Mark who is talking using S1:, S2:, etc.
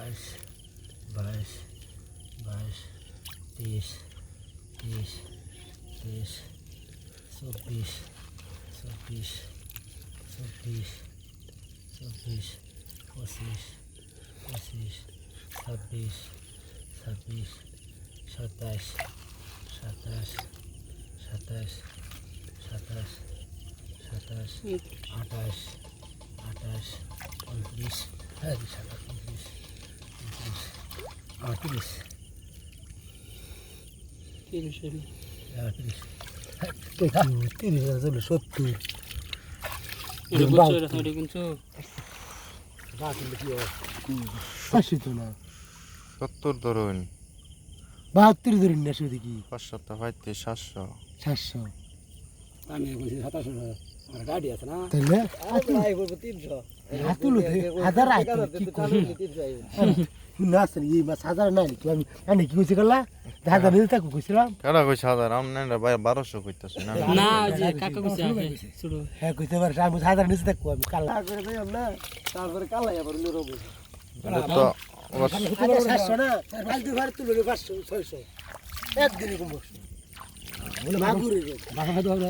S1: 22 22 22 23 23 23 24 24 24 24 25 25 26 26 27 27 27 27 27 28 28 29 হ্যাঁ 29 30
S2: সত্তর ধরুন
S3: 72 ধরুন না শুধু কি
S2: 500 পাইতে 700
S3: 700
S1: আমি বলছি 27 আমার গাড়ি আছে না
S3: তাহলে
S1: আই বলবো 300
S3: হাতুল হাজার আইতো কি করি না আসেন এই মাছ হাজার নাই তো আমি কি কইছি গলা হাজার নিতে থাকো কইছিলাম
S2: কেডা কইছে 1000 আমনে ভাই 1200 কইতাছে না
S4: না যে কাকা কইছে শুরু
S3: হ্যাঁ কইতে পারে আমি হাজার নিতে থাকো আমি কালা
S1: করে দেই আমরা তারপরে কালাই আবার লরব
S2: এটা তো
S3: 700 না কাল দুই ভাড়া তুলে 500 600 একদিনই কম বসে বলে মাগুরি বাবা